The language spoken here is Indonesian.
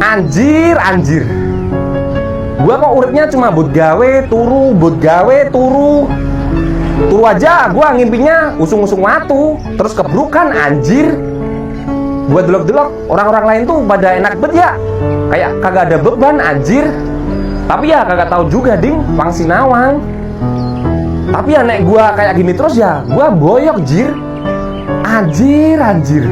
Anjir, anjir. Gua kok uripnya cuma buat gawe turu, turu aja gua ngimpinya usung-usung watu, terus kebrukan anjir. Gua delok-delok orang-orang lain tuh pada enak bet ya, kayak kagak ada beban anjir. Tapi ya kagak tahu juga ding wang sinawang. Tapi ya nek gua kayak gini terus ya gua boyok jir. Anjir, anjir.